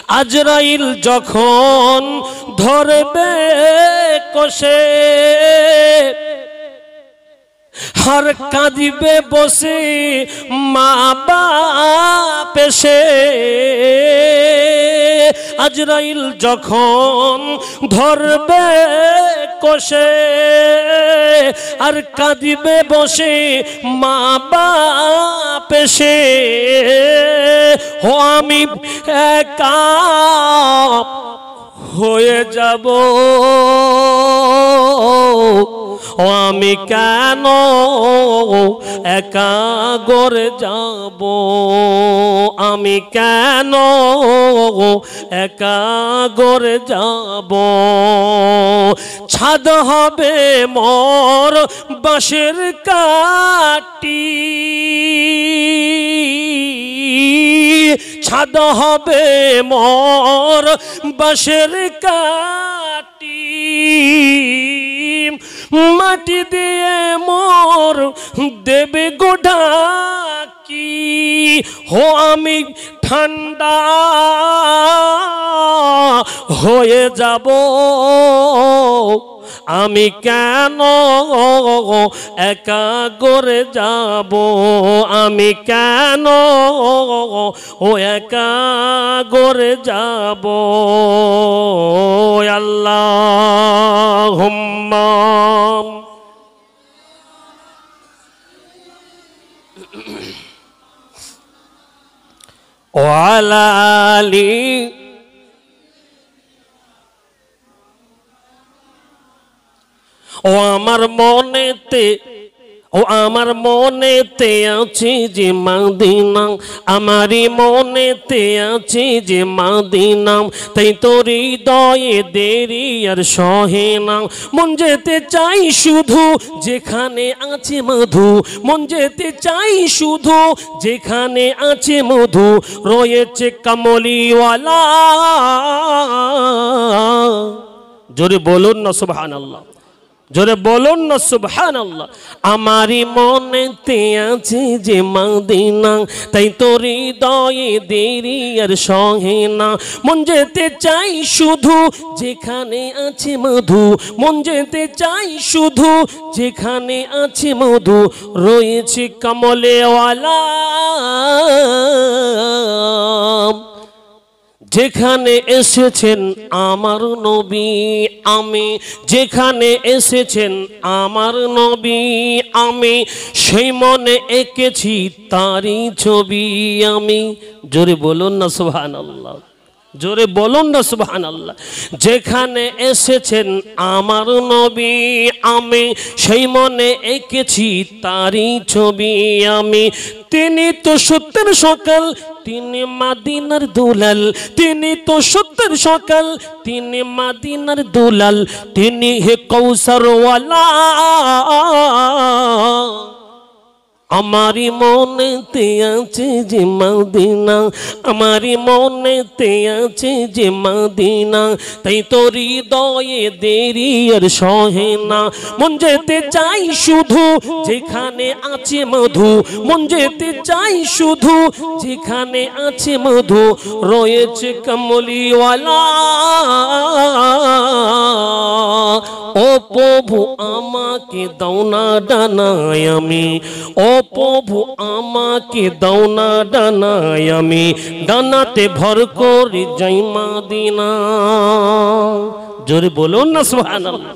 আজরাইল যখন ধরবে কষে আর কাঁদিবে বসে মা বাপ এসে আজরাইল যখন ধরবে কষে আর কাঁদিবে বসে মা বাপ এসে ও আমি একা হয়ে যাব ও আমি কেন একা গড়ে যাব আমি কেন একা গড়ে যাব ছাদ হবে মোর বাঁশের কাটি ছাদ হবে মোর বাঁশের কাটি মাটি দিয়ে মোর দেবে গোঢাকি হো আমি ঠান্ডা হয়ে যাব আমি কেন একা গড়ে যাব আমি কেন ও একা গড়ে যাব আল্লাহুম্মা ওয়ালা আলি ও আমার মনেতে ও আমার মনেতে আছে যে মদিনা আমারই মনেতে আছে যে মদিনা তাই তোর হৃদয়ে দেরি আর সহে না মন যেতে চাই শুধু যেখানে আছে মধু মন যেতে চাই শুধু যেখানে আছে মধু রয়েছে কামলিওয়ালা জোরে বলুন না সুবহানাল্লাহ জোরে বলুন না সুবহানাল্লাহ আমারই মনেতে আছে যে মদিনা তাই তোর হৃদয়ে দেরি আর সহে না মন যেতে চাই শুধু যেখানে আছে মধু মন যেতে চাই শুধু যেখানে আছে মধু রয়েছে কমলেওয়ালা যেখানে এসেছেন আমার নবী আমি যেখানে এসেছেন আমার নবী আমি সেই মনে এঁকেছি তারই ছবি আমি জোরে বলুন না সুবহানাল্লাহ জোরে বলুন না সুবহানাল্লাহ যেখানে এসেছেন আমার নবী আমি সেই মনে এঁকেছি তারই ছবি আমি তিনি তো সত্যের সকাল তিনি মদিনার দুলাল তিনি তো সত্যের সকাল তিনি মদিনার দুলাল তিনি হে কৌসর ওয়ালা আমারি মনেতে আছে যে মদিনা আমারি মনেতে আছে যে মদিনা তাই তোর হৃদয়ে দেরি আর সহে না মন যেতে চাই শুধু যেখানে আছে মধু মন যেতে চাই শুধু যেখানে আছে মধু রয়েছে কমলিওয়ালা ও প্রভু আমাকে দাও না ডানায় আমি ও প্রভু আমাকে দাও না ডানায় আমি ডানাতে ভর করে যাই মদিনা জোরে বলুন না সুবহানাল্লাহ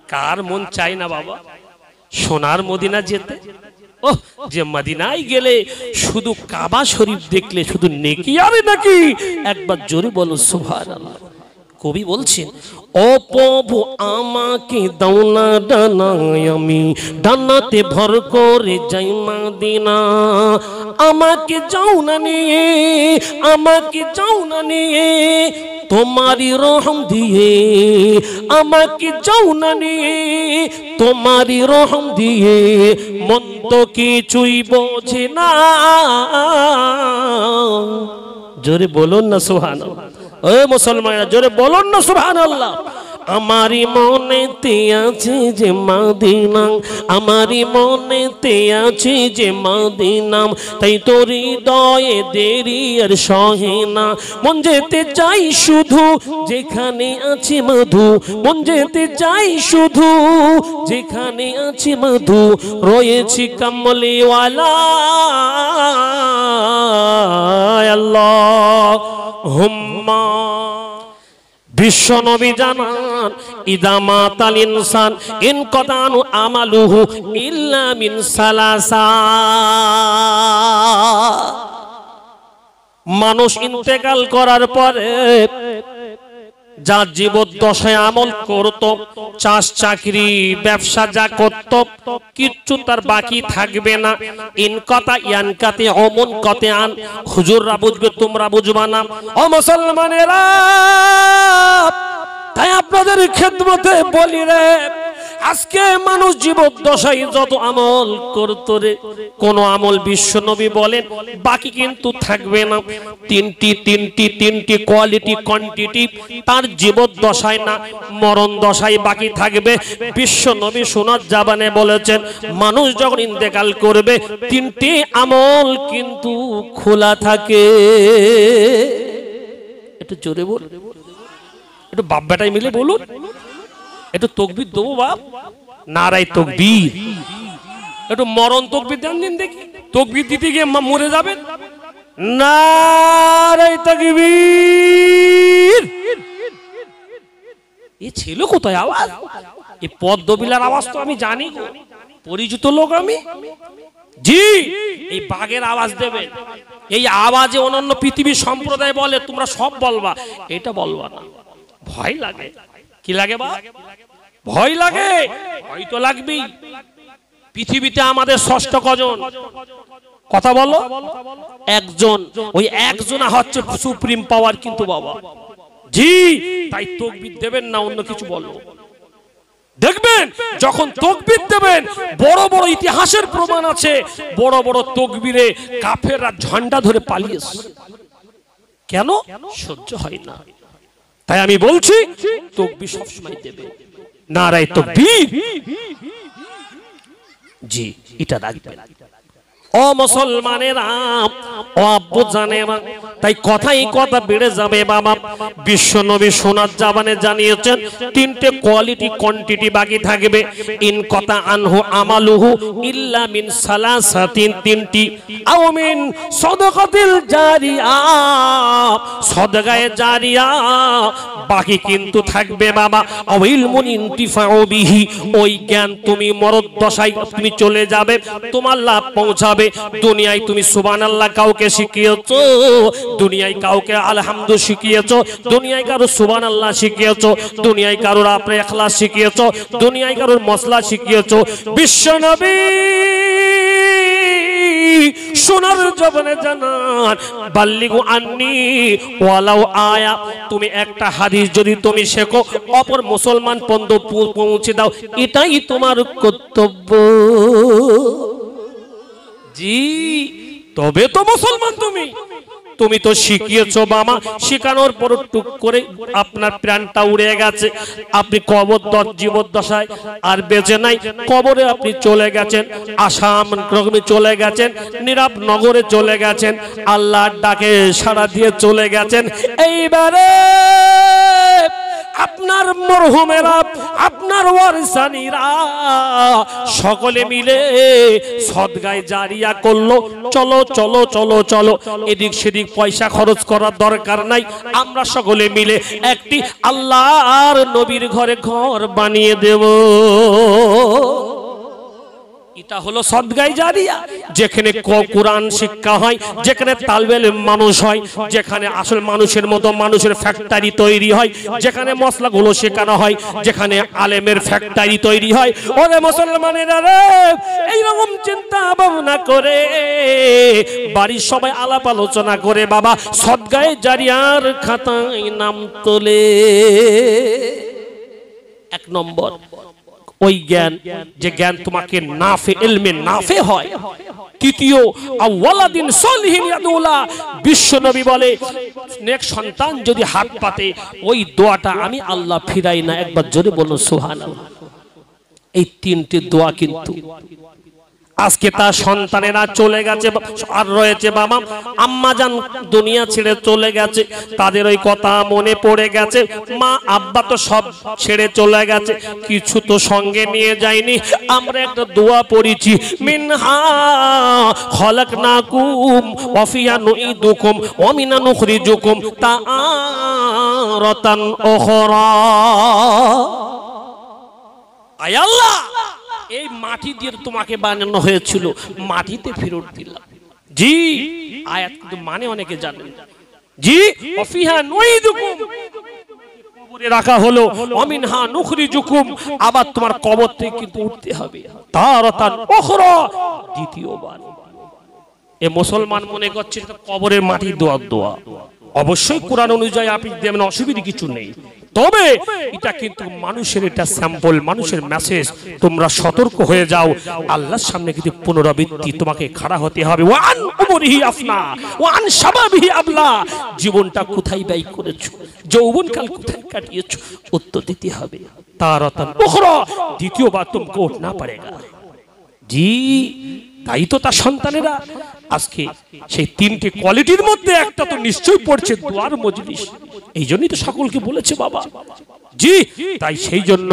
কার মন চাই না বাবা সোনার মদিনা যেতে ও যে মদিনায় গেলে শুধু কাবা শরীফ দেখলে শুধু নেকি হবে নাকি একবার জোরে বলো সুবহানাল্লাহ কবি বলছেন ও প্রভু আমাকে দাও না ডানায় আমি ডানাতে ভর করে যাই মদিনা আমাকে যাও না নিয়ে আমাকে যাও না নিয়ে তোমারি রহম দিয়ে আমাকে যাও না নিয়ে তোমারি রহম দিয়ে মন তো কিছুই বোঝে না জোরে বলুন না সুবহানাল্লাহ ও মুসলমানেরা জোরে বলুন না সুবহানাল্লাহ আমারি মনেতে আছে যে মদিনা, আমারি মনেতে আছে যে মদিনা, তাই তোর হৃদয়ে দেরি আর সহে না। মন যেতে চাই শুধু যেখানে আছে মধু, মন যেতে চাই শুধু যেখানে আছে মধু, রয়েছি কমলিওয়ালা আল্লাহুম্মা। বিশ্ব নবী জানান ইদা মাতাল ইনসান ইনকাতানু আমালুহু ইল্লা মিন সালাসা। মানুষ ইন্তেকাল করার পরে যা জীবদ্দশায় আমল করত, চাষ চাকরি ব্যবসা যা করত, কিচ্ছু তার বাকি থাকবে না। ইনকাতা ইয়ানকাতে অমন কতে আন। হুজুররা বুঝবে, তোমরা বুঝবা না। ও মুসলমানেরা, তাই আপনাদের খেদমতে বলি রে, আজকে মানুষ জীবদ্দশায় যত আমল করতো রে, কোন আমল বিশ্ব নবী বলেন বাকি কিন্তু থাকবে না। তিনটি কোয়ালিটি কোয়ান্টিটি তার জীবদ্দশায় না, মরণ দশায় বাকি থাকবে। বিশ্ব নবী সুন্নাত জাবানে বলেছেন, মানুষ যখন ইন্তেকাল করবে তিনটি আমল কিন্তু খোলা থাকে। একটু জোরে বল, একটু বাপ বেটাই মিলে বলুন, একটু তাকবীর দেবো বাপ, নারায়ে তাকবীর। একটু মরণ তাকবীর দেন দিন দেখি, তাকবীর দিতে গিয়ে মরে যাবেন। নারায়ে তাকবীর। এ ছিল কোথায় আওয়াজ? এই পদ্মবিলার আওয়াজ তো আমি জানি, পরিচিত লোক আমি। জি, এই বাঘের আওয়াজ দেবেন। এই আওয়াজে অন্যান্য পৃথিবীর সম্প্রদায় বলে তোমরা সব বলবা, এটা বলবা না। ভয় লাগে। কি লাগে বা? ভয় লাগে। ভয় তো লাগবেই। পৃথিবীতে আমাদের ষষ্ঠ কজন? কথা বলো। একজন। ওই একজনা হচ্ছে সুপ্রিম পাওয়ার কিন্তু বাবা। জি, তাই তাকবীর দেবেন না, অন্য কিছু বলো। দেখবেন যখন তাকবীর দেবেন, বড় বড় ইতিহাসের প্রমাণ আছে, বড় বড় তাকবীরে কাফেররা ঝান্ডা ধরে পালিয়েছে। কেন? সহ্য হয় না। তাই আমি বলছি তাকবীর সবসময় দেবে। নারায়ে তাকবীর। জি, এটা রাখবেন। ও মুসলমানেরা, ও আব্বু জানেরা, তাই কথাই কথা বেড়ে যাবে বাবা। বিশ্ব নবী সুন্নাত জাবানে জানিয়েছেন তিনটে কোয়ালিটি কোয়ান্টিটি বাকি থাকবে। ইনকাতা আনহু আমালুহু ইল্লা মিন সালাসাতিন, তিনটি। আও মিন সাদাকাতিল জারিয়া, সাদকায়ে জারিয়া বাকি কিন্তু থাকবে বাবা। আও ইলমুন ইনতিফাউ বিহি, ওই জ্ঞান তুমি মরদ দশায় তুমি চলে যাবে, তোমার লাভ পৌঁছাবে। দুনিয়ায় তুমি সুবহানাল্লাহ কাউকে শিখিয়েছো, দুনিয়ায় কাউকে আলহামদু শিখিয়েছো, দুনিয়ায় কারো সুবহানাল্লাহ শিখিয়েছো, দুনিয়ায় কারোর আপনি ইখলাস শিখিয়েছো, দুনিয়ায় কারোর মসলা শিখিয়েছো। বিশ্ব নবী সোনার জবানে জানান বাল্লিগু আন্নি ওয়ালাউ আয়া, তুমি একটা হাদিস যদি তুমি শেখো, অপর মুসলমান পর্যন্ত পৌঁছে দাও, এটাই তোমার কর্তব্য। জি, তবে তো মুসলমান তুমি। তুমি তো শিখিয়েছো বাবা, শিখানোর পর টুক করে আপনার প্রাণটা উড়ে গেছে, আপনি কবর জীবদ্দশায় আর বেঁচে নাই, কবরে আপনি চলে গেছেন, আসাম রকমে চলে গেছেন, নীরব নগরে চলে গেছেন, আল্লাহর ডাকে সাড়া দিয়ে চলে গেছেন। এইবারে আপনার মরহুমেরা, আপনার ওয়ারিসানিরা সকলে মিলে সদকায়ে জারিয়া করলো। চলো চলো চলো চলো, এদিক সেদিক পয়সা খরচ করার দরকার নাই, আমরা সকলে মিলে একটি আল্লাহর নবীর ঘরে ঘর বানিয়ে দেব। এটা হলো সদকায়ে জারিয়া, যেখানে কোরআন শিক্ষা হয়, যেখানে তালবেল মানুষ হয়, যেখানে আসল মানুষের মতো মানুষের ফ্যাক্টরি তৈরি হয়, যেখানে মশলাগুলো শেখানো হয়, যেখানে আলেমের ফ্যাক্টরি তৈরি হয়। ওরে মুসলমানেরা রে, এইরকম চিন্তা ভাবনা করে বাড়ির সবাই আলাপ আলোচনা করে বাবা সদকায়ে জারিয়ার খাতায় নাম তোলে। এক নম্বর ওই জ্ঞান, যে জ্ঞান তোমাকে নাফে ইলমে নাফে হয়, তৃতীয় আওয়ালাদিন সলিহিন ইয়াদুলা, বিশ্ব নবী বলে নেক সন্তান যদি হাত পাতে ওই দোয়াটা আমি আল্লাহ ফিরাই না। একবার জোরে বলুন সুবহানাল্লাহ। এই তিনটি দোয়া কিন্তু আজকে তার সন্তানেরা চলে গেছে আর রয়েছে বাবা আম্মা জান দুনিয়া ছেড়ে চলে গেছে, তাদের ওই কথা মনে পড়ে গেছে, মা আব্বা তো সব ছেড়ে চলে গেছে, কিছু তো সঙ্গে নিয়ে যায়নি। আমরা একটা দোয়া পড়েছি, মিনহা খলাকনাকুম ওয়া ফিহা নুঈদুকুম ওয়া মিনা নুখরিজুকুম তাআরাতান উখরা। আয় আল্লাহ, এই মাটি দিয়ে তোমাকে বানানো হয়েছিল, মাটিতে ফেরত দিলাম। জি, আয়াত কিন্তু মানে অনেকে জানেন। জি, ওয়াফিহা নুঈদুকুম, কবরে রাখা হলো, ওয়ামিনহা নুখরিজুকুম, আবার তোমার কবর থেকে কিন্তু উঠতে হবে তারাতান উখরা, দ্বিতীয়বার। এ মুসলমান মনে করছে এটা কবরের মাটির দোয়া। অবশ্যই কোরআন অনুযায়ী আপনি দেবেন, অসুবিধা কিছু নেই, তবে এটা কিন্তু মানুষের এটা স্যাম্পল, মানুষের মেসেজ। তোমরা সতর্ক হয়ে যাও, আল্লাহর সামনে কিন্তু পুনরাবৃত্তি তোমাকে খাড়া হতে হবে। ওয়ান উমরিহি আফনা ওয়ান শাবাবিহি আবলা, জীবনটা কোথায় ব্যয় করেছো, যৌবনকাল কোথায় কাটিয়েছো, উত্তর দিতে হবে। তারাতান উখরা, দ্বিতীয়বার तुमको उठना पड़ेगा। জি, তাই তো তার সন্তানেরা আজকে সেই তিনটি কোয়ালিটির মধ্যে একটা তো নিশ্চয়ই পড়ছে, দোয়ার মজলিস। এই জন্যই তো সকলকে বলেছে বাবা। জি, তাই সেই জন্য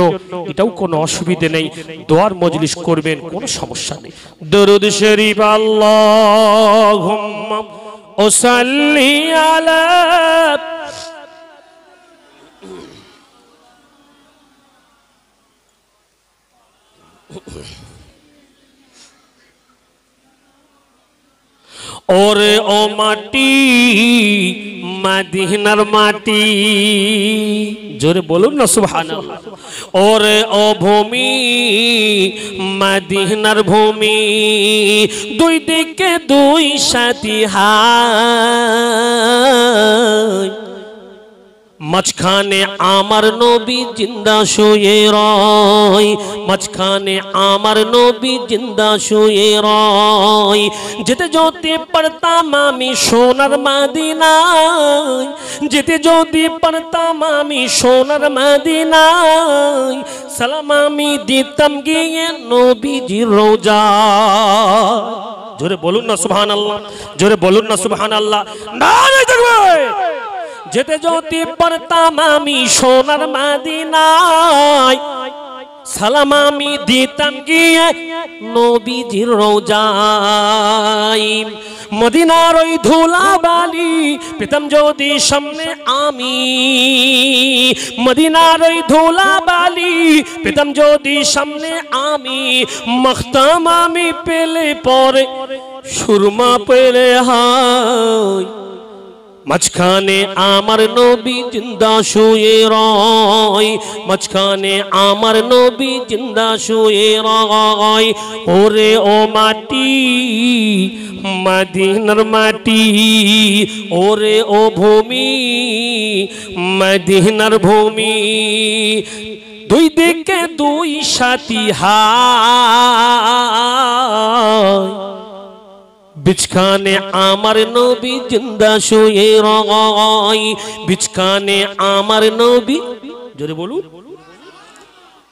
এটাও কোনো অসুবিধে নেই, দোয়ার মজলিস করবেন, কোনো সমস্যা নেই। দরুদ শরীফ আল্লাহুম্মা সাল্লি আলা ওরে ও মাটি মদিনার মাটি, জোরে বলুন না সুবহানাল্লাহ। ওরে ও ভূমি মদিনার ভূমি, দুই দিকে দুই সাথী হায়, মাঝখানে আমার নবী জিন্দা শুয়ে রয়, মাঝখানে আমার নবী জিন্দা শুয়ে রয়। যেতে যেতে পারতাম আমি সোনার মদিনায়, যেতে যদি পারতাম আমি সোনার মদিনায়, সালাম আমি দিতাম গিয়ে নবীজির রোজায়। জোরে বলুন না সুবহানাল্লাহ, জোরে বলুন না সুবহানাল্লাহ। নারে তাকবীর। যেতে যদি পারতাম আমি সোনার মদিনায়, সালাম আমি দিতাম গিয়ে নবীজির রোজায়। মদিনার ওই ধুলাবালি পেতাম যদি সামনে আমি, মদিনার ওই ধুলাবালি পেতাম যদি সামনে আমি, মাখতাম আমি পেলে পরে সুরমা পেলে হায়, মাঝখানে আমার নবী জিন্দা শুয়ে রয়, মাঝখানে আমার নবী জিন্দা শুয়ে রয়। ওরে ও মাটি মদিনার মাটি, ওরে ও ভূমি মদিনার ভূমি, দুই দিকে দুই সাথী হায়, বিছখানে আমার নবী জিন্দা শুয়ে রয়, বিছখানে আমার নবী, জোরে বলুন,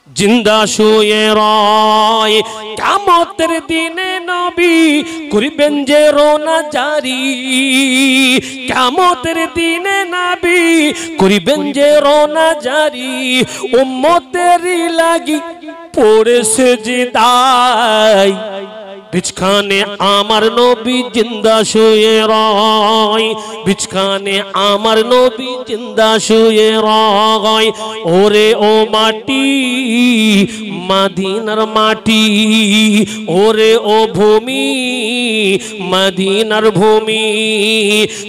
জিন্দা শুয়ে রয়। কিয়ামতের দিনে নবী করিবেন যে রোনা জারি, কিয়ামতের দিনে নবী করিবেন যে রোনা জারি, উম্মতেরই লাগি পড়ে সিজদায়, বিছখানে আমার নবী জিন্দা শুয়ে রয়, বিছখানে আমার নবী জিন্দা শুয়ে রয়। ওরে ও মাটি মদিনার মাটি, ওরে ও ভূমি মদিনার ভূমি,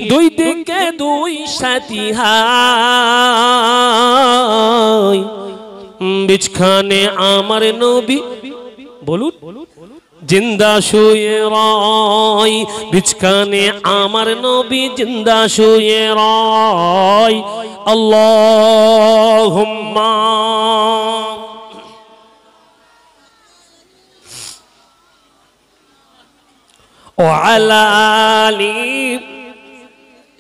দুই দিকে দুই সাথী হায়, বিছখানে আমার নবী, বলুন, জিন্দা শুয়ে রয়, বিছখানে আমার নবী জিন্দা শুয়ে রয়। আল্লাহুম্মা ও আলা আলি।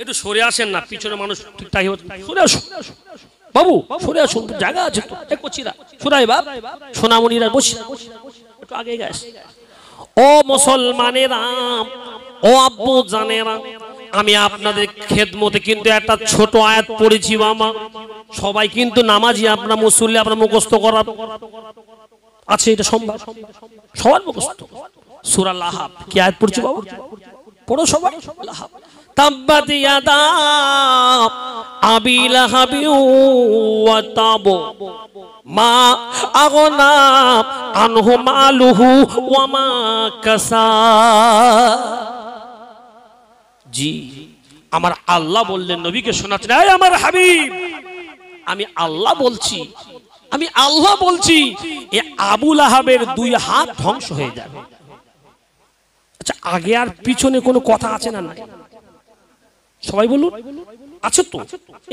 একটু সরে আসেন না, পিছনে মানুষ তাই সরে আসুন বাবু, সরে আসুন, জায়গা আছে তো। কচিরা সুরাই বাপ সোনামণিরা বসে একটু আগে গেছে। ও মুসলমানেরা, ও আব্বু জানেরা, আমি আপনাদের খেদমতে কিন্তু একটা ছোট আয়াত পড়েছি বাবা। সবাই কিন্তু নামাজি, আপনার মুসল্লি, আপনার মুখস্থ করা আছে, এটা সম্ভব সবার মুখস্থ। সূরা লাহাব কি আয়াত পড়ছি বাবা? পড়ো সবাই। লাহাব তাব্বাত ইয়াদা আবি লাহাবি ওয়া তাব মা আগনা আনহু মালুহু ওয়া মা কাসা। জি, আমার আল্লাহ বললেন নবীকে শোনাচ্ছেন, এই আমার হাবিব, আমি আল্লাহ বলছি, আমি আল্লাহ বলছি, এ আবু লাহাবের 2 হাত ধ্বংস হয়ে যাবে। আচ্ছা, আগে আর পিছনে কোনো কথা আছে না নাই? সবাই বলুন, আছে তো?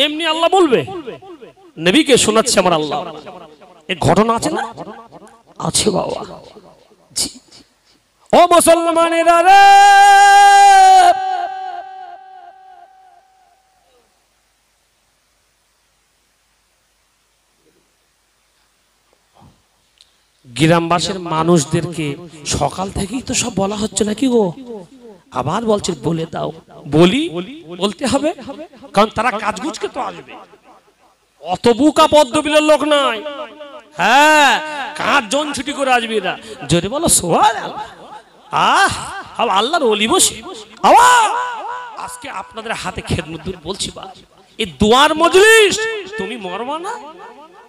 এমনি আল্লাহ বলবে, নবীকে শোনাচ্ছে আমার আল্লাহ, এই ঘটনা আছে না? আছে বাবা। জি, ও মুসলমানেরা রে, গ্রামবাসীর মানুষদেরকে সকাল থেকেই তো সব বলা হচ্ছে নাকি গো? আবার বলছে বলে দাও। বলতে হবে, কারণ তারা কাজগুজকে তো আসবে, অত বুকা পদ্মবিলের লোক নয়। হ্যাঁ, কাজ জন ছুটি করে আসবে না। জোরে বলো সুবহানাল্লাহ। আল্লাহর ওলি বসে আজকে আপনাদের হাতে খেদমত বলছি বা, এই দোয়ার মজলিস, তুমি মরবা না,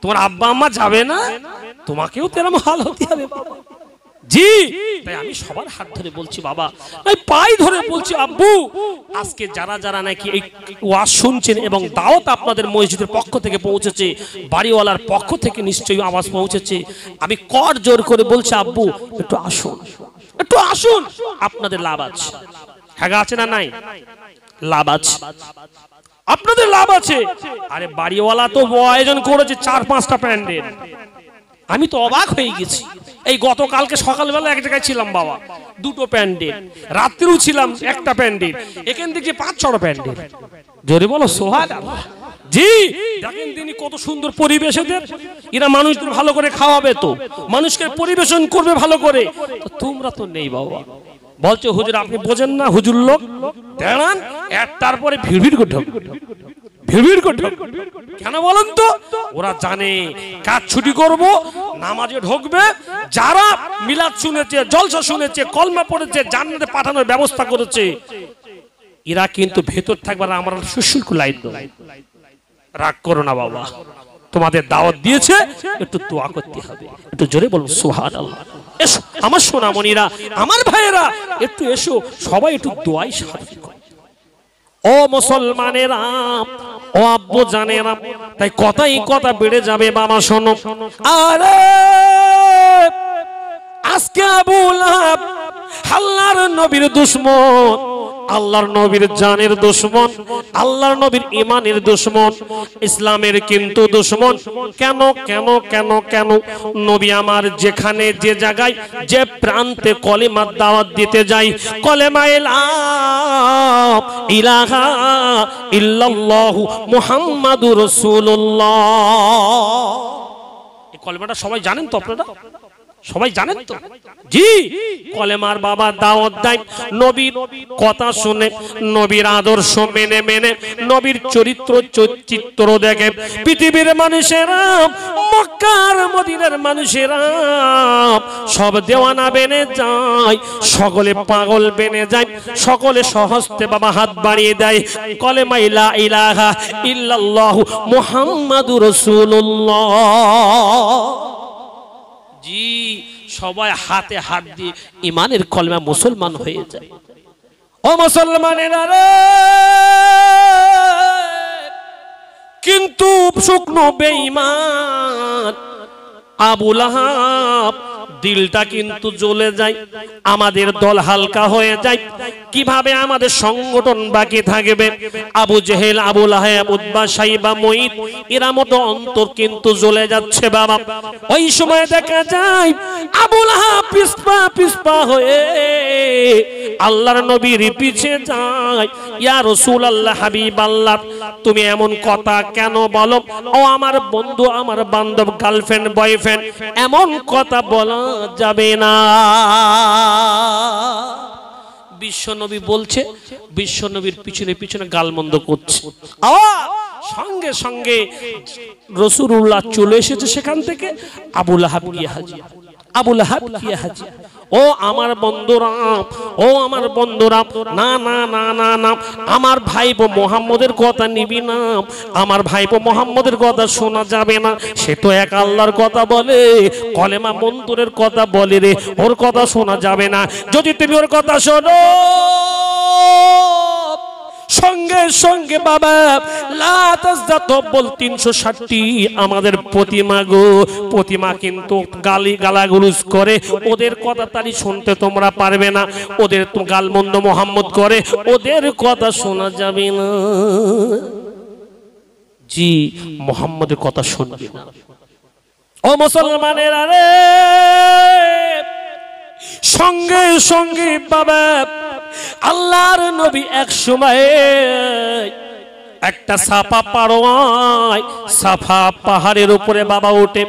তোমার আব্বা আম্মা যাবে না, তোমাকেও তেরম হাল হতে হবে বাবা। জি, তাই আমি সবার হাত ধরে বলছি বাবা, এই পাই ধরে বলছি আব্বু, আজকে যারা যারা নাকি এই ওয়াজ শুনছেন এবং দাওয়াত আপনাদের মসজিদের পক্ষ থেকে পৌঁছেছে, বাড়িওয়ালার পক্ষ থেকে নিশ্চয়ই আওয়াজ পৌঁছেছে, আমি কর জোর করে বলছি আব্বু একটু আসুন, একটু আসুন, আপনাদের লাভ আছে। হ্যাঁ আছে না নাই? লাভ আছে, আপনাদের লাভ আছে। আরে বাড়িওয়ালা তো আয়োজন করেছে 4-5টা প্যান্ডেল, আমি তো অবাক হয়ে গেছি। এই গতকালকে সকালবেলা এক জায়গায় ছিলাম বাবা, 2টো প্যান্ডেল, রাত্রেও ছিলাম 1টা প্যান্ডেল, এখান থেকে 5-6টা প্যান্ডেল। জোরে বলো সুবহানাল্লাহ। জি, দেখেন তিনি কত সুন্দর পরিবেশ এদের, এরা মানুষদের ভালো করে খাওয়াবে, তো মানুষকে পরিবেশন করবে ভালো করে, তো তোমরা তো নেই বাবা। বলছে হুজুর আপনি বোঝেন না, হুজুর লোক দাঁড়ান, একটার পরে ভিড় করে কেন বলেন তো? ওরা জানে কাজ ছুটি করব, নামাজে ঢুকবে, যারা মিলাদ শুনেছে, জলসা শুনেছে, কলমা পড়েছে, জান্নাতে পাঠানোর ব্যবস্থা করেছে, এরা কিন্তু ভেতর থাকবে, আমরা সুশুল্ক লাইন দেব। রাগ করো না বাবা, তোমাদের দাওয়াত দিয়েছে, একটু দোয়া করতে হবে। একটু জোরে বলুন সুবহানাল্লাহ। এসো আমার সোনামণিরা, আমার ভাইয়েরা, একটু এসো, সবাই একটু দোয়াই সাথে করো। ও মুসলমানেরা, ও আব্বু জানেরা, তাই কথাই কথা বেড়ে যাবে বাবা। শোনো, আরে আজকে আবু লাহাব আল্লাহর নবীর দুশমন, আল্লাহর নবীর জানের দুশমন, আল্লাহর নবীর ঈমানের দুশমন, ইসলামের কিন্তু দুশমন। কেন কেন কেন কেন? নবী আমার যেখানে যে জায়গায় যে প্রান্তে কলেমার দাওয়াত দিতে যাই, কলেমা লা ইলাহা ইল্লাল্লাহু মুহাম্মাদুর রাসূলুল্লাহ, এই কলেমাটা সবাই জানেন তো? আপনারা সবাই জানেন তো? জি, কলেমার বাবা দাওয়াত দেয়, নবীর কথা শুনে, নবীর আদর্শ মেনে মেনে, নবীর চিত্র দেখে পৃথিবীর মানুষেরা, মক্কার মদিনার মানুষেরা সব দেওয়ানা বেনে যায়, সকলে পাগল বেনে যায়, সকলে সহস্তে বাবা হাত বাড়িয়ে দেয়, কলেমা লা ইলাহা ইল্লাল্লাহু মুহাম্মাদুর রাসূলুল্লাহ। জি, সবাই হাতে হাত দিয়ে ইমানের কলেমা মুসলমান হয়ে যায়। ও মুসলমানেরা রে, কিন্তু শুকনো বেঈমান আবু লাহাব দিলটা কিন্তু জ্বলে যায়, আমাদের দল হালকা হয়ে যায়। কিভাবে আমাদের সংগঠন বাকি থাকবে? আবু জেহেল, আবু লাহাব, উতবা, সাইবা, মুঈদ এরা মতো অন্তর কিন্তু জ্বলে যাচ্ছে বাবা। ওই সময় দেখা যায় আবু লাহাব পিছপা হয়ে আল্লাহর নবীর পিছে যায়। ইয়া রাসূলুল্লাহ, হাবিবাল্লাহ, তুমি এমন কথা কেন বলো? ও আমার বন্ধু, আমার বান্ধব, গার্লফ্রেন্ড, বয়ফ্রেন্ড, এমন কথা বলা যাবে না। বিশ্বনবী বলছে, বিশ্বনবীর পিছনে পিছনে গালমন্দ করছে। সঙ্গে সঙ্গে রাসূলুল্লাহ চলে এসেছে সেখান থেকে। আবু লাহাব গিয়ে হাজির, আবু লাহাব গিয়ে হাজির। ও আমার বন্ধুরা, ও আমার বন্ধুরা, না না না না না, আমার ভাইপো মোহাম্মদের কথা নিবি না, আমার ভাইপো মোহাম্মদের কথা শোনা যাবে না। সে তো এক আল্লাহর কথা বলে, কলেমা মন্ত্রের কথা বলে রে, ওর কথা শোনা যাবে না। যদি তুমি ওর কথা শোনো, সঙ্গে সঙ্গে বাবা লা তাজদাতবল 360টি আমাদের প্রতিমা গো, প্রতিমা কিন্তু গালাগুলুজ করে, ওদের কথা তারি শুনতে তোমরা পারবে না। ওদের তো গালমন্দ মোহাম্মদ করে, ওদের কথা শোনা যাবে না। জি, মোহাম্মদের কথা শুনবে না। ও মুসলমানেরা রে, সঙ্গে সঙ্গে বাবা আল্লাহর নবী এক সময় একটা সাফা পারোয়ায়, সাফা পাহাড়ের উপরে বাবা ওঠে,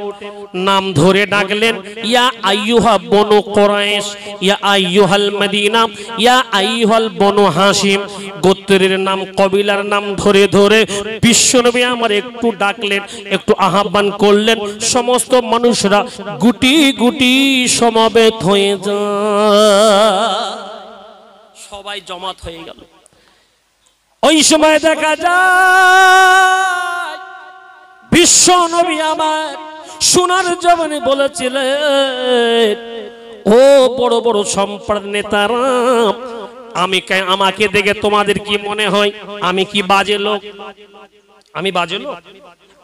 নাম ধরে ডাকলেন, ইয়া আইয়ুহা বনু কুরাইশ, ইয়া আইয়ুহাল মদিনা, ইয়া আইয়ুহাল বনু হাশিম। গোত্রের নাম, কবিলার নাম ধরে ধরে বিশ্বনবী আমার একটু ডাকলেন, একটু আহ্বান করলেন। সমস্ত মানুষরা গুটি গুটি সমবেত হয়ে যায়, সবাই জমাত হয়ে গেল। ওই সময় দেখা যায় বিশ্ব নবী আমার সোনার জবানে বলেছিলেন, ও বড় বড় সম্প্রদায়ের নেতারা, আমাকে দেখে তোমাদের কি মনে হয় আমি কি বাজে লোক? আমি বাজে লোক?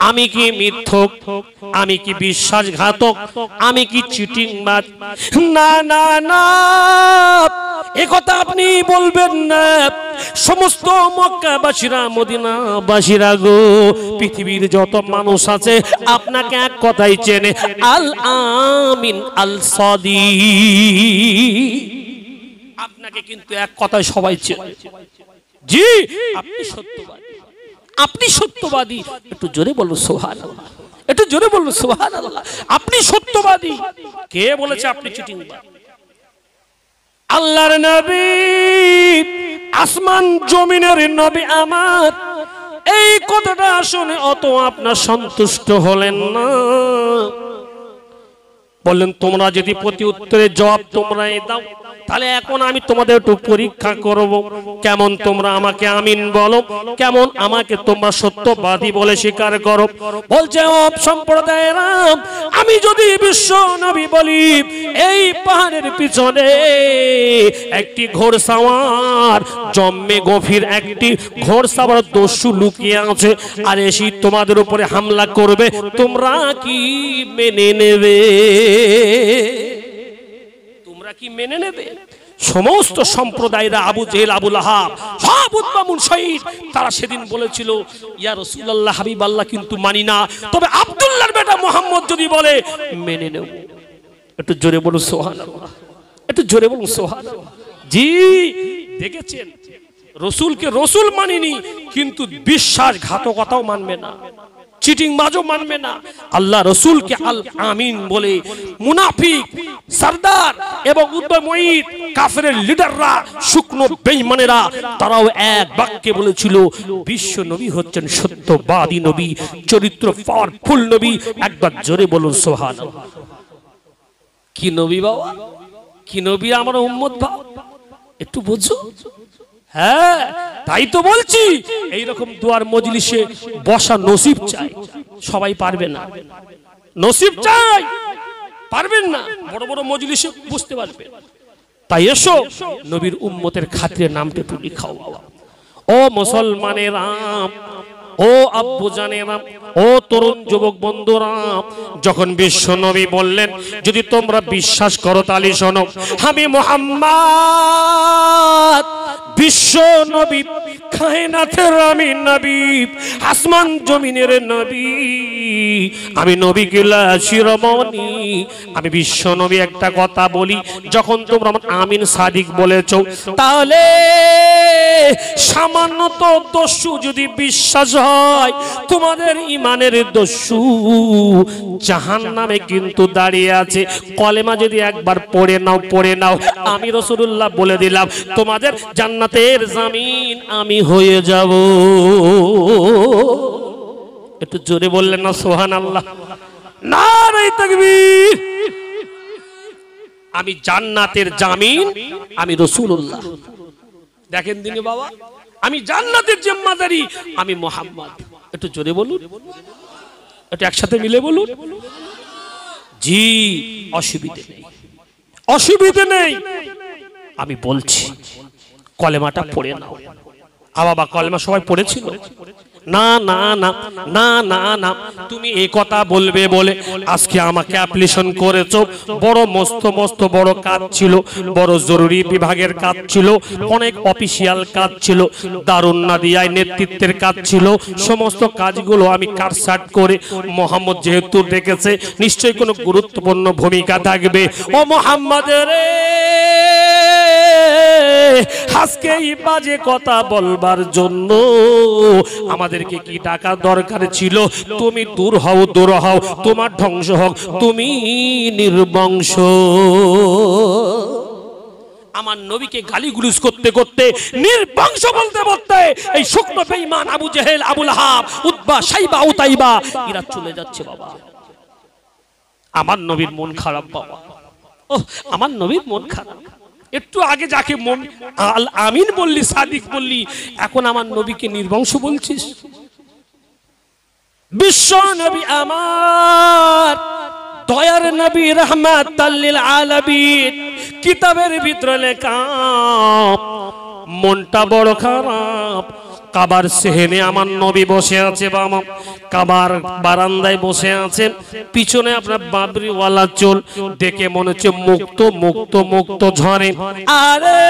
আমি কি মিথ্যক? আমি কি বিশ্বাসঘাতক? আমি কি চিটিংবাজ? না না না, একথা আপনি বলবেন না। সমস্ত মক্কাবাসীরা, মদিনাবাসীরা গো, পৃথিবীর যত মানুষ আছে আপনাকে এক কথাই চেনে, আল আমিন আল সাদিক। আপনাকে কিন্তু এক কথায় সবাই চেনে। জি, আপনি সত্যবাদী, আপনি সত্যবাদী। একটু জোরে বলুন সুবহানাল্লাহ, একটু জোরে বলুন সুবহানাল্লাহ। আপনি সত্যবাদী। কে বলেছে আপনি চিটিংবাজ? আল্লাহর নবী, আসমান জমিনের নবী আমার, এই কথাটা শুনে অত আপনার সন্তুষ্ট হলেন না। বললেন, তোমরা যদি প্রতি উত্তরের জবাব তোমরাই দাও, তাহলে এখন আমি তোমাদের একটু পরীক্ষা করব, কেমন তোমরা আমাকে আমিন বলো, কেমন আমাকে তোমরা সত্যবাদী বলে স্বীকার করো। বলছে, ও সম্প্রদায়েরা, আমি যদি বিশ্ব নবী বলি এই পাহাড়ের পিছনে একটি ঘোড়সাওয়ার, জম্মে গভীর একটি ঘোড়সাওয়ার দস্যু লুকিয়ে আছে, আর এসে তোমাদের উপরে হামলা করবে, তোমরা কি মেনে নেবে? তোমরা কি মেনে নেবে? সমস্ত সম্প্রদায়রা, আবু জেহেল, আবু লাহাব, সব উতবা শহীদ, তারা সেদিন বলেছিল, ইয়া রাসূলুল্লাহ, হাবিবাল্লাহ, কিন্তু মানি না। তবে আব্দুল্লাহর বেটা মুহাম্মদ যদি বলে মেনে নেব। একটু জোরে বলুন সুবহানাল্লাহ, একটু জোরে বলুন সুবহানাল্লাহ। জি, দেখেছেন, রসুলকে রসুল মানিনি, কিন্তু বিশ্বাসঘাতকতাও মানবে না, চিটিং বাজও মানবে না। আল্লাহ রসুলকে আল আমিন বলে মুনাফিক সরদার এবং উদ্যমীর কাফেরের লিডাররা, শুকনো বেঈমানেরা, তারাও এক বাক্যে বলেছিল, বিশ্ব নবী হচ্ছেন সত্যবাদী নবী, চরিত্র পাওয়ারফুল নবী। একবার জোরে বলুন সুবহানাল্লাহ। কি নবী বাবা, কি নবী আমার উম্মত বাবা, একটু বুঝো। হ্যাঁ, তাই তো বলছি, এইরকম দুয়ার মজলিসে বসা নসিব চাই। সবাই পারবে না, নসিব চাই, পারবেন না। বড় বড় মজলিসে বুঝতে পারবে। তাই এসো, নবীর উম্মতের খাতিরে নামটা একটু লিখাও বাবা। ও মুসলমানেরা, ও ও আব্বু জানেরা, ও তরুণ যুবক বন্ধুরা, যখন বিশ্ব নবী বললেন যদি তোমরা বিশ্বাস করো তাহলে শোনো, আমি মুহাম্মদ বিশ্ব নবী, কায়নাতের আমি নবী, আসমান জমিনের নবী, আমি নবী কিলা শিরোমণি, আমি বিশ্ব নবী একটা কথা বলি, যখন তোমরা আমার আমিন সাদিক বলেছো, তাহলে সামান্য তো দস্যু যদি বিশ্বাস হয়, তোমাদের ইমানের দস্যু জাহান্নামে কিন্তু দাঁড়িয়ে আছে। কলেমা যদি একবার পড়ে নাও, আমি রাসূলুল্লাহ বলে দিলাম তোমাদের জান্নাতের জামিন আমি হয়ে যাব। একটু জোরে বললেন না সুবহানাল্লাহ? নারে তাকবীর। আমি জান্নাতের জামিন, আমি রাসূলুল্লাহ। দেখেন দিনে বাবা, আমি জান্নাতের জিম্মাদারি, আমি মুহাম্মদ। একটু জোরে বলুন, একটু একসাথে মিলে বলুন। জি, অসুবিধে নেই। আমি বলছি কলেমাটা পড়ে নাও। বাবা কলেমা সবাই পড়েছিল? না না না না না না, তুমি এই কথা বলবে বলে আজকে আমাকে অ্যাপ্লিকেশন করেছো। বড় মস্ত বড় কাজ ছিল, বড় জরুরি বিভাগের কাজ ছিল, অনেক অফিসিয়াল কাজ ছিল, দারুন নাদিয়ায় নেতৃত্বের কাজ ছিল। সমস্ত কাজগুলো আমি কাটছাট করে, মোহাম্মদ যেহেতু রেখেছে নিশ্চয়ই কোনো গুরুত্বপূর্ণ ভূমিকা থাকবে। ও মোহাম্মদ রে, আজকে এই বাজে কথা বলবার জন্য আমাদেরকে কি টাকা দরকার ছিল? তুমি দূর হও, তোমার ধ্বংস হোক, তুমি নির্বংশ। আমার নবীকে গালিগুলিজ করতে করতে, নির্বংশ বলতে বলতে এই শুকনো বেঈমান আবু জেহেল, আবু লাহাব, উতবা, সাইবা, উতাইবা এরা চলে যাচ্ছে বাবা। আমার নবীর মন খারাপ বাবা, আমার নবীর মন খারাপ। একটু আগে যাকে আমিন বললি, সাদিক বললি, এখন আমার নবীকে নির্বংশ বলছিস? বিশ্ব নবী আমার দয়ার নবী, রাহমাতাল লিল আলামিন, কিতাবের ভিতরে লেখা, মনটা বড় খারাপ। কাবার সেহেনে আমার নবী বসে আছে, বাবা কাবার বারান্দায় বসে আছেন, পিছনে আপনার বাবরিওয়ালা চুল, দেখে মনে হচ্ছে মুক্ত ঝরে। আরে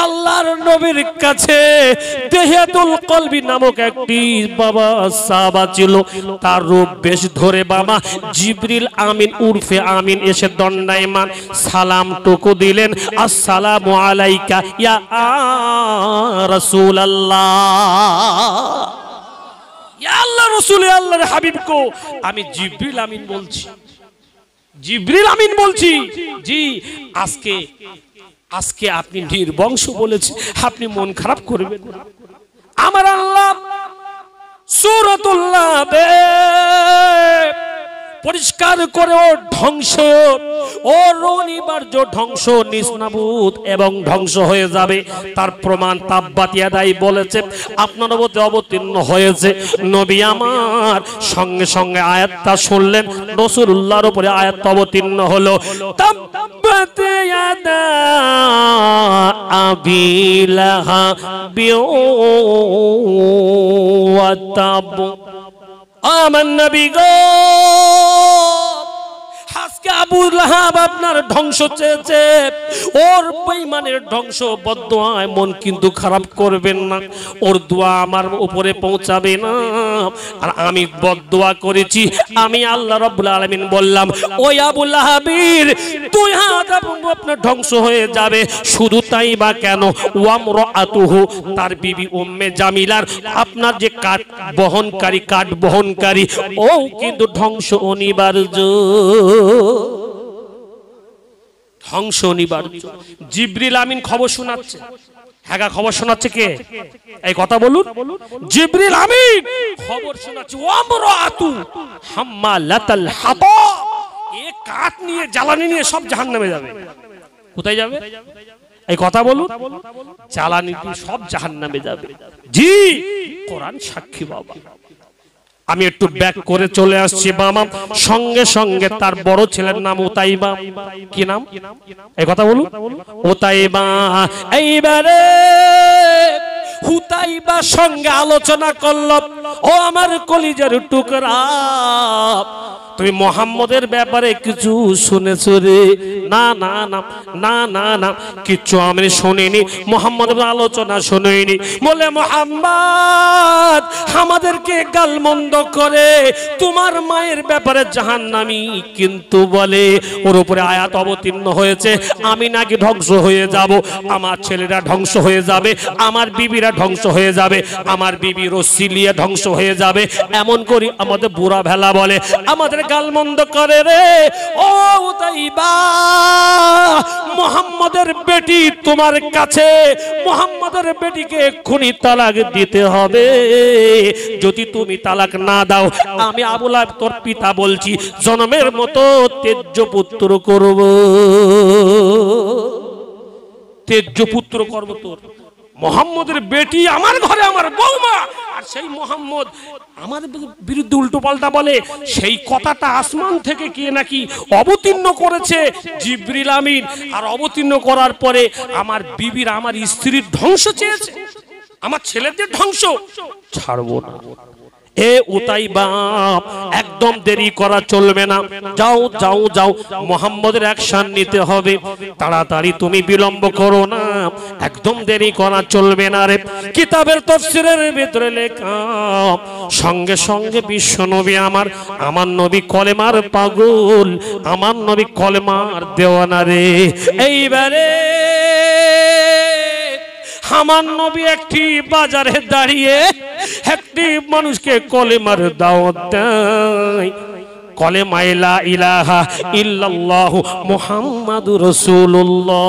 আল্লাহর নবীর কাছে দেহিয়াতুল কলবি নামক একটি বাবা সাহাবা ছিল, তার রূপ বেশ ধরে বাবা জিবরিল আমিন উরফে আমিন এসে দণ্ডায়মান সালাম টুকু দিলেন, আসসালামু আলাইকা ইয়া রাসূলুল্লাহ। ইয়া আল্লাহ রাসূল, আল্লাহর হাবিব কো, আমি জিবরিল আমিন বলছি। জি, আজকে আপনি নির্বংশ বলেছেন, আপনি মন খারাপ করবেন না। আমার আল্লাহ সূরাতুল্লাহ পরিষ্কার করে ও ধ্বংস, ও অনিবার্য ধ্বংস, নিষ্নাবুদ এবং ধ্বংস হয়ে যাবে তার প্রমাণ তাব্বাত ইয়াদাই বলেছে, আপনার উপরে অবতীর্ণ হয়েছে। নবী আমার সঙ্গে সঙ্গে আয়াতটা শুনলেন, রাসূলুল্লাহর উপরে আয়াত অবতীর্ণ হলো, তাব্বাত ইয়াদা আবি লাহাবি ওয়া তাব। আমার নবী গো, আজকে আবু লাহাব আপনার ধ্বংস চেয়েছে, ওর বেঈমানের ধ্বংস। বদদুয়ায় মন কিন্তু খারাপ করবেন না, ওর দোয়া আমার উপরে পৌঁছাবে না। আর আমি বদদুয়া করেছি, আমি আল্লাহ রাব্বুল আলামিন বললাম, ওই আবু লাহাবের দুই হাত আপনার ধ্বংস হয়ে যাবে। শুধু তাই বা কেন, ওয়ামরাতুহু, তার বিবি উম্মে জামিলার আপনার যে কাঠ বহনকারী, ও কিন্তু ধ্বংস অনিবার্য। জিবরিল আমিন খবর শোনাচ্ছে। হ্যাঁ, খবর শোনাচ্ছে কে? এই কথা বলুন। জিবরিল আমিন খবর শোনাচ্ছে, ওয়ামরাতু হাম্মালাতাল হাতাব, এই কাঠ নিয়ে, জ্বালানি নিয়ে সব জাহান্নামে যাবে। কোথায় যাবে? এই কথা বলুন। জ্বালানি দিয়ে সব জাহান্নামে যাবে। জি, কোরআন সাক্ষী বাবা। আমি একটু ব্যাক করে চলে আসছি বাবা। সঙ্গে সঙ্গে তার বড় ছেলের নাম উতাইবা। কি নাম? এই কথা বলুন। উতাইবা। এইবারে হুতাইবার সঙ্গে আলোচনা করল, ও আমার কলিজার টুকরা, তুমি মোহাম্মদের ব্যাপারে কিছু শুনেছো রে? না না না না না না, কিছু আমি শুনিনি, মোহাম্মদের আলোচনা শুনিনি। বলে মোহাম্মদ আমাদেরকে গালমন্দ করে তোমার মায়ের ব্যাপারে জাহান্নামী, কিন্তু বলে ওর উপরে আয়াত অবতীর্ণ হয়েছে আমি নাকি ধ্বংস হয়ে যাব, আমার ছেলেরা ধ্বংস হয়ে যাবে, আমার বিবিরা ধ্বংস হয়ে যাবে, আমার বিবি রশ্মি নিয়ে ধ্বংস হয়ে যাবে, এমন করি আমাদের বুড়া ভেলা বলে, আমাদের গালমন্দ করে রে। ও উতাইবা, মুহাম্মাদের বেটি তোমার কাছে, মুহাম্মাদের বেটিকে এক্ষুনি তালাক দিতে হবে, যদি তুমি তালাক না দাও আমি আবু লাহাব তোর পিতা বলছি জন্মের মতো তেজ্য পুত্র করব, তেজ্য পুত্র করব তোর। মুহাম্মাদের বেটি আমার ঘরে আমার বৌমা, আর সেই মুহাম্মদ আমার বিরুদ্ধে উল্টো পাল্টা বলে, সেই কথাটা আসমান থেকে কে নাকি অবতীর্ণ করেছে জিবরিল আমিন, আর অবতীর্ণ করার পরে আমার বিবির আমার স্ত্রীর ধ্বংস চেয়েছে, আমার ছেলেদের ধ্বংস, ছাড়বো না। এ উতাইবা একদম দেরি করা চলবে না, যাও যাও যাও, মুহাম্মদের অ্যাকশন নিতে হবে, তাড়াতাড়ি তুমি বিলম্ব করো না, একদম দেরি করা চলবে না রে। কিতাবের তাফসীরের ভিতরে লেখা, সঙ্গে সঙ্গে বিশ্ব নবী আমার নবী কলেমার পাগল, আমার নবী কলেমার দেওয়ানা রে। এইবারে আমার নবী একটি বাজারে দাঁড়িয়ে একটি মানুষকে কলেমার দাওয়াত দেয়, কলেমা লা ইলাহা ইল্লাল্লাহ মুহাম্মাদুর রাসূলুল্লাহ,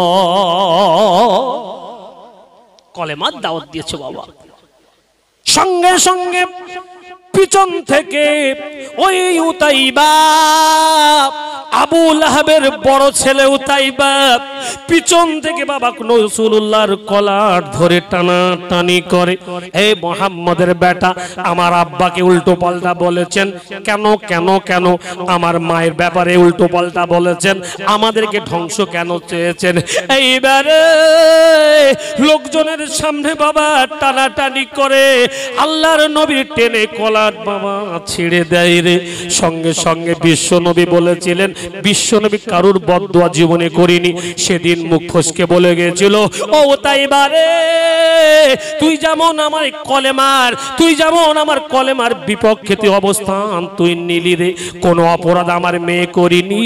কলেমার দাওয়াত দিয়েছে বাবা। সঙ্গে সঙ্গে পিছন থেকে ওই উতাইবা, আবু লাহাবের বড় ছেলে উতাইবা, পিছন থেকে বাবা রাসূলুল্লাহর কলার ধরে টানাটানি করে, এই মুহাম্মদের বেটা আমার আব্বাকে উল্টো পাল্টা বলেছেন, কেন কেন কেন আমার মায়ের ব্যাপারে উল্টো পাল্টা বলেছেন, আমাদেরকে ধ্বংস কেন চেয়েছেন। এইবারে লোকজনের সামনে বাবা টানাটানি করে আল্লাহর নবী টেনে কলার বাবা ছেড়ে দেয় রে। সঙ্গে সঙ্গে বিশ্ব নবী বলেছিলেন, বিশ্ব নবী কারুর বদদোয়া জীবনে করিনি, সেদিন মুখ ফসকে বলে গিয়েছিল, ও উতাইবা রে, তুই যেমন আমার কলেমার, তুই যেমন আমার কলেমার বিপক্ষে তুই অবস্থান তুই নিলি রে, কোনো অপরাধ আমার মেয়ে করিনি,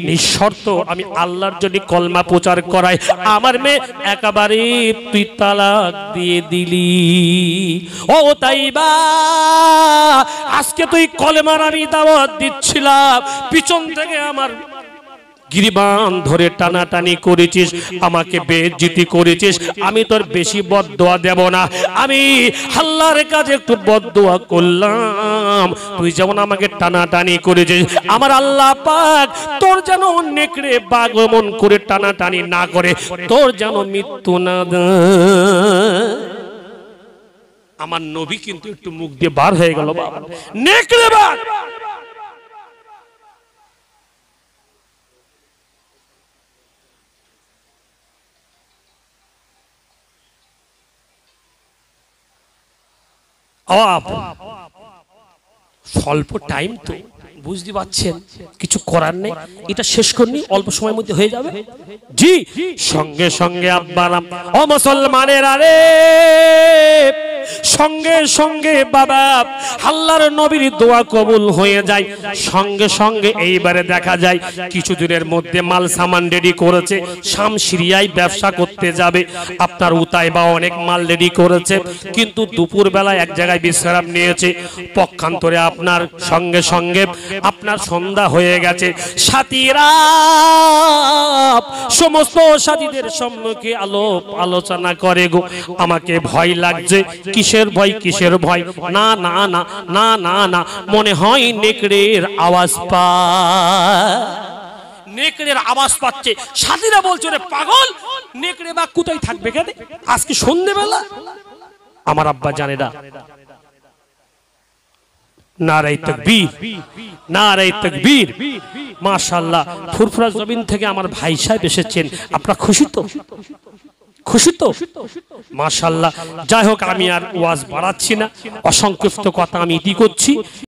নিঃশর্ত আমি আল্লাহর জন্য কলমা প্রচার করাই, আমার মেয়ে একেবারে তুই তালাক দিয়ে দিলি। ও উতাইবা, আজকে তুই কলেমার আমি দাওয়াত দিচ্ছিলাম, পিছন থেকে আমার গিরিবান ধরে টানাটানি করেছিস, আমাকে বেইজ্জতি করেছিস, আমি তোর বেশি বদদোয়া দেব না, আমি আল্লাহর কাছে একটু বদদোয়া করলাম, তুই যেমন আমাকে টানাটানি করেছিস, আমার আল্লাহ পাক তোর যেন নেকড়ে বাঘ এমন করে টানাটানি না করে, তোর যেন মৃত্যু না দেয়। আমার নবী কিন্তু একটু মুখ দিয়ে বার হয়ে গেল, বাবা নেকড়ে বাঘ। স্বল্প টাইম তো বুঝতে পারছেন, কিছু করার নেই, এটা শেষ করনি, অল্প সময়ের মধ্যে হয়ে যাবে। জি, সঙ্গে সঙ্গে আব্বারাম, ও মুসলমানের আরে, সঙ্গে সঙ্গে বাবা আল্লাহর নবীর দোয়া কবুল হয়ে যায়। সঙ্গে সঙ্গে এইবারে দেখা যায় কিছু দিনের মধ্যে মাল সামান রেডি করেছে, শাম সিরিয়ায় ব্যবসা করতে যাবে। আপনার উতাইবা অনেক মাল রেডি করেছে, কিন্তু দুপুর বেলা এক জায়গায় বিশ্রাম নিয়েছে, পক্ষান্তরে আপনার সঙ্গে সঙ্গে আপনার সন্ধ্যা হয়ে গেছে। সাথীরা সমস্ত সাথীদের সম্মুখে আলোচনা করে, গো আমাকে ভয় লাগছে। কিসের ভয়, কিসের ভয়? না না না না না না, মনে হয় নেকড়ের আওয়াজ নেকড়ের আওয়াজ পাচ্ছে। সাথীরা বলছে, রে পাগল, নেকড়ে বা কোথায় থাকবে কেন আজকে সন্ধ্যেবেলা? আমার আব্বা জানে না। নারায়ে তাকবীর, নারায়ে তাকবীর। মাশাআল্লাহ, ফুরফুরা জমিন থেকে আমার ভাই সাহেব এসেছেন, আপনারা খুশি তো? খুশি তো? মাশাআল্লাহ। যাই হোক, আমি আর ওয়াজ বাড়াচ্ছি না, অসংক্ষিপ্ত কথা আমি ইতি করছি।